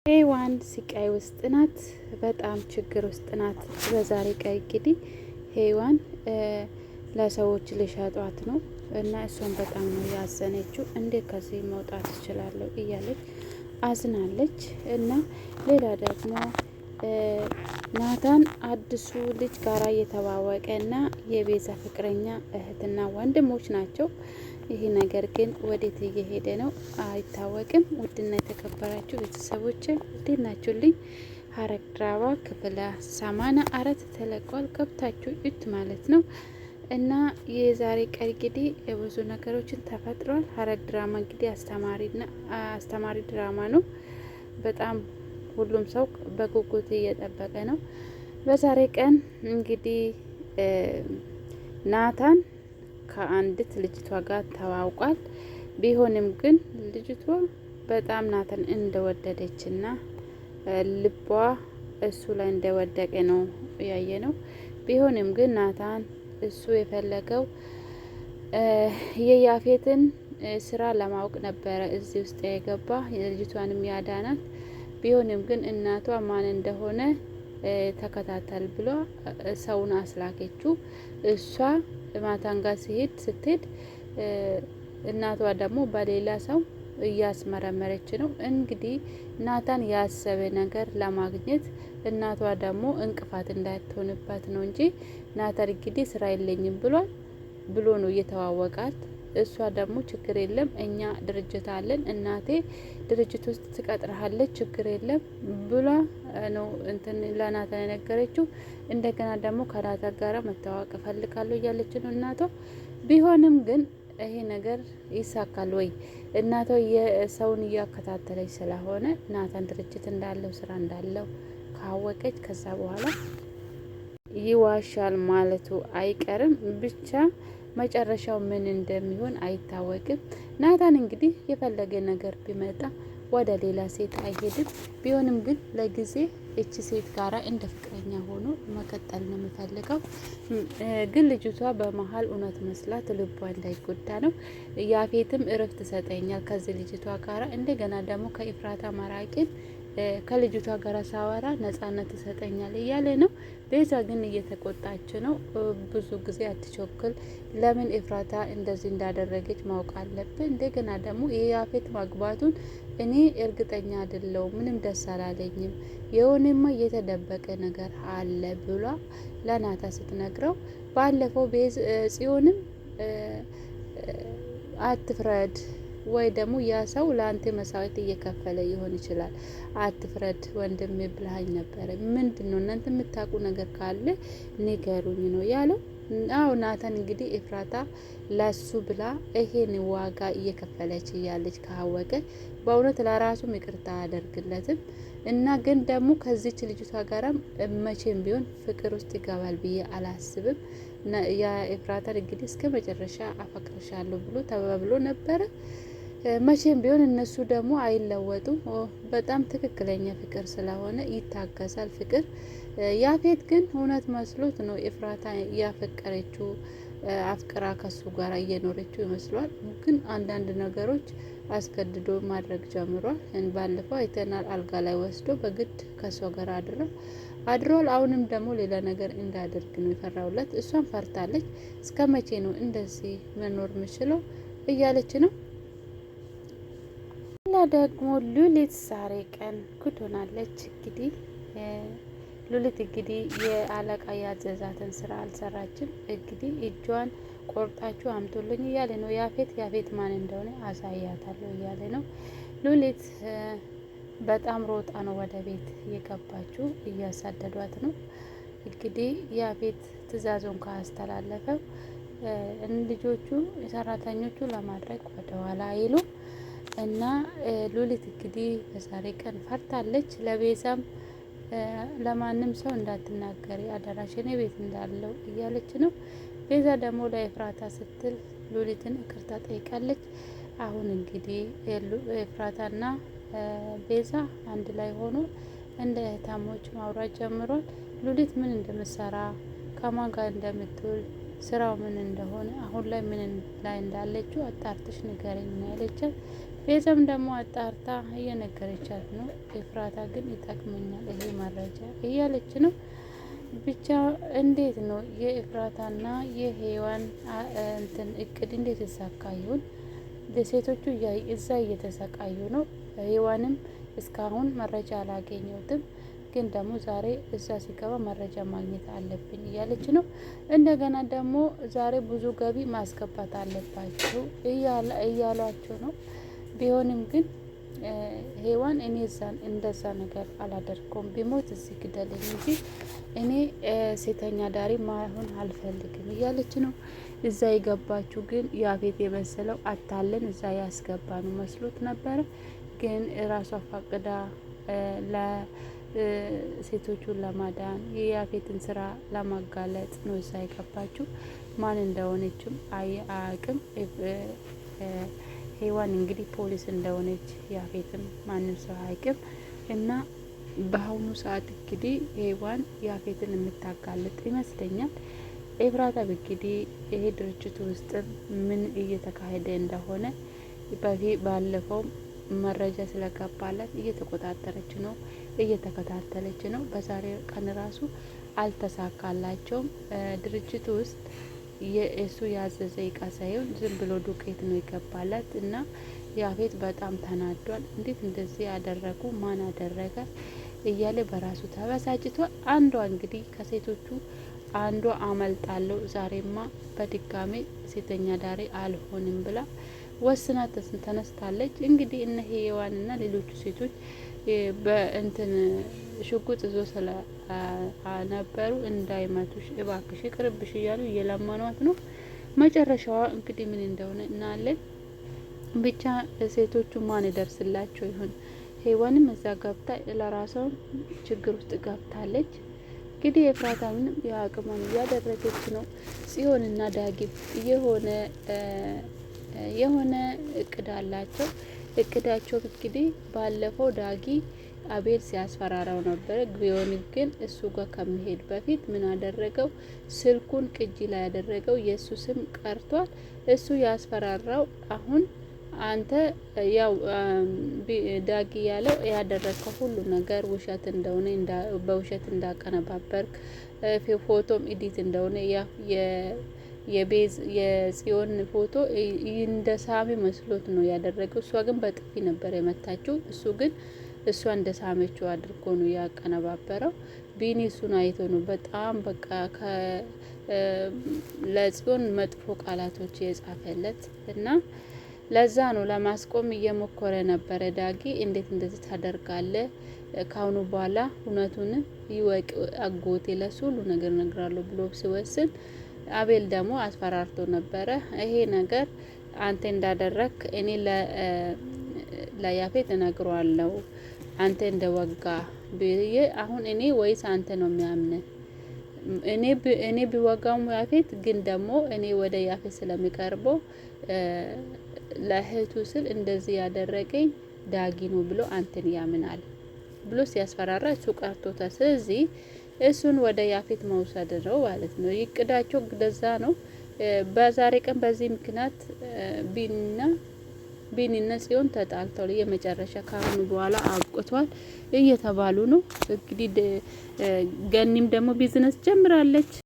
ሔዋን ስቃይ ውስጥ ናት። በጣም ችግር ውስጥ ናት። በዛሬ ቀን እንግዲህ ሔዋን ለሰዎች ሊሸጧት ነው እና እሷን በጣም ነው ያዘነችው። እንዴት ከዚህ መውጣት እችላለሁ እያለች አዝናለች። እና ሌላ ደግሞ ናታን አዲሱ ልጅ ጋራ እየተዋወቀ እና የቤዛ ፍቅረኛ እህትና ወንድሞች ናቸው። ይህ ነገር ግን ወዴት እየሄደ ነው አይታወቅም። ውድና የተከበራችሁ ቤተሰቦች እንዴት ናችሁልኝ? ሐረግ ድራማ ክፍል 84 ተለቋል። ገብታችሁ እዩት ማለት ነው። እና የዛሬ ቀን እንግዲህ ብዙ ነገሮችን ተፈጥሯል። ሐረግ ድራማ እንግዲህ አስተማሪ ድራማ ነው። በጣም ሁሉም ሰው በጉጉት እየጠበቀ ነው። በዛሬ ቀን እንግዲህ ናታን ከአንዲት ልጅቷ ጋር ተዋውቋል። ቢሆንም ግን ልጅቷ በጣም ናታን እንደወደደችና ልቧ እሱ ላይ እንደወደቀ ነው ያየ ነው። ቢሆንም ግን ናታን እሱ የፈለገው የያፌትን ስራ ለማወቅ ነበረ እዚህ ውስጥ የገባ የልጅቷንም ያዳናት። ቢሆንም ግን እናቷ ማን እንደሆነ ተከታተል ብሎ ሰውን አስላከችው። እሷ ማታን ጋር ስትሄድ እናቷ ደግሞ በሌላ ሰው እያስመረመረች ነው። እንግዲህ ናታን ያሰበ ነገር ለማግኘት እናቷ ደግሞ እንቅፋት እንዳትሆንባት ነው እንጂ ናታን እንግዲህ ስራ የለኝም ብሎ ነው እየተዋወቃት። እሷ ደግሞ ችግር የለም እኛ ድርጅት አለን፣ እናቴ ድርጅት ውስጥ ትቀጥረሃለች፣ ችግር የለም ብላ ነው እንትን ለናታን የነገረችው። እንደገና ደግሞ ከናታን ጋራ መተዋወቅ እፈልጋለሁ እያለች ነው እናቷ። ቢሆንም ግን ይሄ ነገር ይሳካል ወይ? እናቷ የሰውን እያከታተለች ስለሆነ ናታን ድርጅት እንዳለው ስራ እንዳለው ካወቀች ከዛ በኋላ ይዋሻል ማለቱ አይቀርም። ብቻ መጨረሻው ምን እንደሚሆን አይታወቅም። ናታን እንግዲህ የፈለገ ነገር ቢመጣ ወደ ሌላ ሴት አይሄድም። ቢሆንም ግን ለጊዜ እቺ ሴት ጋራ እንደ ፍቅረኛ ሆኖ መቀጠል ነው የምፈልገው። ግን ልጅቷ በመሀል እውነት መስላት ልቧ እንዳይጎዳ ነው። ያፌትም እረፍት ሰጠኛል ከዚህ ልጅቷ ጋራ እንደገና ደግሞ ከኢፍራታ መራቄን ከልጅቷ ጋር ሳወራ ነጻነት ይሰጠኛል እያለ ነው። ቤዛ ግን እየተቆጣች ነው። ብዙ ጊዜ አትቾክል፣ ለምን ኤፍራታ እንደዚህ እንዳደረገች ማወቅ አለብን። እንደገና ደግሞ የያፌት ማግባቱን እኔ እርግጠኛ አይደለሁም፣ ምንም ደስ አላለኝም፣ የሆነማ የተደበቀ ነገር አለ ብሏ ለናታ ስትነግረው፣ ባለፈው ጽዮንም አትፍረድ ወይ ደግሞ ያ ሰው ለአንተ መስዋዕት እየከፈለ ይሆን ይችላል፣ አትፍረድ ወንድም ብለሃኝ ነበረ። ምንድነው እናንተ የምታውቁ ነገር ካለ ንገሩኝ ነው ያለው። አው ናታን እንግዲህ ኤፍራታ ለሱ ብላ ይሄን ዋጋ እየከፈለች እያለች ካወቀ በእውነት ለራሱም ይቅርታ አያደርግለትም። እና ግን ደግሞ ከዚች ልጅቷ ጋራም መቼም ቢሆን ፍቅር ውስጥ ይገባል ብዬ አላስብም። ያ ኤፍራታ እንግዲህ እስከ መጨረሻ አፈቅርሻለሁ ብሎ ተባብሎ ነበረ። መቼም ቢሆን እነሱ ደግሞ አይለወጡም። በጣም ትክክለኛ ፍቅር ስለሆነ ይታገሳል ፍቅር። ያፌት ግን እውነት መስሎት ነው ኤፍራታ ያፈቀረችው፣ አፍቅራ ከሱ ጋር እየኖረችው ይመስሏል። ግን አንዳንድ ነገሮች አስገድዶ ማድረግ ጀምሯል። ባለፈው አይተናል፣ አልጋ ላይ ወስዶ በግድ ከሷ ጋር አድሯል። አሁንም ደግሞ ሌላ ነገር እንዳደርግ ነው የፈራውለት። እሷን ፈርታለች። እስከ መቼ ነው እንደዚህ መኖር ምችለው እያለች ነው። ደግሞ ሉሊት ዛሬ ቀን ጉድ ሆናለች። እንግዲህ ሉሊት እንግዲህ የአለቃ ያዘዛትን ስራ አልሰራችም። እንግዲህ እጇን ቆርጣችሁ አምቶልኝ እያለ ነው ያፌት ማን እንደሆነ አሳያታለሁ እያለ ነው። ሉሊት በጣም ሮጣ ነው ወደ ቤት የገባችው፣ እያሳደዷት ነው። እንግዲህ ያፌት ትዕዛዙን ካስተላለፈው ልጆቹ ሰራተኞቹ ለማድረግ ወደኋላ አይሉ እና ሉሊት እንግዲህ በዛሬ ቀን ፈርታለች። ለቤዛም ለማንም ሰው እንዳትናገሪ አደራሽን ቤት እንዳለው እያለች ነው። ቤዛ ደግሞ ለኤፍራታ ስትል ሉሊትን ይቅርታ ጠይቃለች። አሁን እንግዲህ ኤፍራታና ቤዛ አንድ ላይ ሆኖ እንደ እህታሞች ማውራት ጀምሯል። ሉሊት ምን እንደምትሰራ ከማን ጋር እንደምትውል ስራው ምን እንደሆነ አሁን ላይ ምን ላይ እንዳለችው አጣርተሽ ንገረኝ ነው ያለቻት። ቤዛም ደግሞ አጣርታ እየነገረቻት ነው። ኤፍራታ ግን ይጠቅመኛል ይሄ መረጃ እያለች ነው። ብቻ እንዴት ነው የኤፍራታና የሔዋን እንትን እቅድ እንዴት ይሳካ ይሁን? ሴቶቹ እዛ እየተሰቃዩ ነው። ሔዋንም እስካሁን መረጃ አላገኘሁትም፣ ግን ደግሞ ዛሬ እዛ ሲገባ መረጃ ማግኘት አለብኝ እያለች ነው። እንደገና ደግሞ ዛሬ ብዙ ገቢ ማስገባት አለባቸው እያሏቸው ነው። ቢሆንም ግን ሔዋን እኔ እንደዛ ነገር አላደርገውም፣ ቢሞት እዚህ ግደለኝ እንጂ እኔ ሴተኛ ዳሪ ማሆን አልፈልግም እያለች ነው። እዛ የገባችሁ ግን ያፌት የመሰለው አታለን እዛ ያስገባ ነው መስሎት ነበረ። ግን ራሷ ፈቅዳ ለሴቶቹን ለማዳን የያፌትን ስራ ለማጋለጥ ነው እዛ የገባችሁ። ማን እንደሆነችም አያውቅም። ሔዋን እንግዲህ ፖሊስ እንደሆነች ያፌትም ማንም ሰው አያውቅም። እና በአሁኑ ሰዓት እንግዲህ ሔዋን ያፌትን የምታጋልጥ ይመስለኛል። ኤፍራታ እንግዲህ ይሄ ድርጅቱ ውስጥ ምን እየተካሄደ እንደሆነ ባለፈው መረጃ ስለገባላት እየተቆጣጠረች ነው፣ እየተከታተለች ነው። በዛሬ ቀን ራሱ አልተሳካላቸውም። ድርጅቱ ውስጥ የእሱ ያዘዘ እቃ ሳይሆን ዝም ብሎ ዱቄት ነው ይገባላት እና ያፌት በጣም ተናዷል። እንዴት እንደዚህ ያደረጉ ማን አደረገ እያለ በራሱ ተበሳጭቷል። አንዷ እንግዲህ ከሴቶቹ አንዷ አመልጣለሁ ዛሬማ በድጋሜ ሴተኛ ዳሪ አልሆንም ብላ ወስና ተነስታለች። እንግዲህ እነ ሔዋንና ሌሎቹ ሴቶች በእንትን ሽጉጥ ይዞ ስለነበሩ እንዳይመቱሽ እባክሽ ይቅርብሽ እያሉ እየለመኗት ነው። መጨረሻዋ እንግዲህ ምን እንደሆነ እናያለን። ብቻ ሴቶቹ ማን ይደርስላቸው ይሆን? ሔዋንም እዛ ገብታ ለራሷም ችግር ውስጥ ገብታለች። እንግዲህ ኤፍራታ ምንም የአቅሟን እያደረገች ነው። ጽዮንና ዳጊም የሆነ እቅድ አላቸው። እቅዳቸው እንግዲህ ባለፈው ዳጊ አቤል ሲያስፈራራው ነበረ። ቢሆን ግን እሱ ጋር ከመሄድ በፊት ምን አደረገው? ስልኩን ቅጂ ላይ ያደረገው የእሱ ስም ቀርቷል። እሱ ያስፈራራው አሁን አንተ ያው ዳጊ ያለው ያደረገው ሁሉ ነገር ውሸት እንደሆነ በውሸት እንዳቀነባበርክ ፎቶም ኤዲት እንደሆነ የጽዮን ፎቶ እንደ ሳሚ መስሎት ነው ያደረገው። እሷ ግን በጥፊ ነበር የመታችው። እሱ ግን እሷ እንደ ሳመችው አድርጎ ነው ያቀነባበረው። ቢኒ እሱን አይቶ ነው በጣም በቃ ለጽዮን መጥፎ ቃላቶች የጻፈለት እና ለዛ ነው ለማስቆም እየሞከረ ነበረ። ዳጊ እንዴት እንደዚህ ታደርጋለህ? ካሁኑ በኋላ እውነቱን ይወቅ አጎቴ ለሱ ሁሉ ነገር ነግራለሁ ብሎ ሲወስን አቤል ደግሞ አስፈራርቶ ነበረ። ይሄ ነገር አንተ እንዳደረክ እኔ ለያፌት እነግረዋለሁ አንተ እንደወጋ ብዬ አሁን እኔ ወይስ አንተ ነው የሚያምን? እኔ ቢወጋው ያፌት ግን ደግሞ እኔ ወደ ያፌት ስለሚቀርበው ለእህቱ ስል እንደዚህ ያደረገኝ ዳጊ ነው ብሎ አንተን ያምናል ብሎ ሲያስፈራራ እሱ ቀርቶታል። ስለዚህ እሱን ወደ ያፌት መውሰድ ነው ማለት ነው ይቅዳቸው። ለዛ ነው በዛሬ ቀን በዚህ ምክንያት ቢኒና ጽዮን ተጣልተው የመጨረሻ ካሁኑ በኋላ አብቅቷል እየተባሉ ነው። እንግዲህ ገኒም ደግሞ ቢዝነስ ጀምራለች።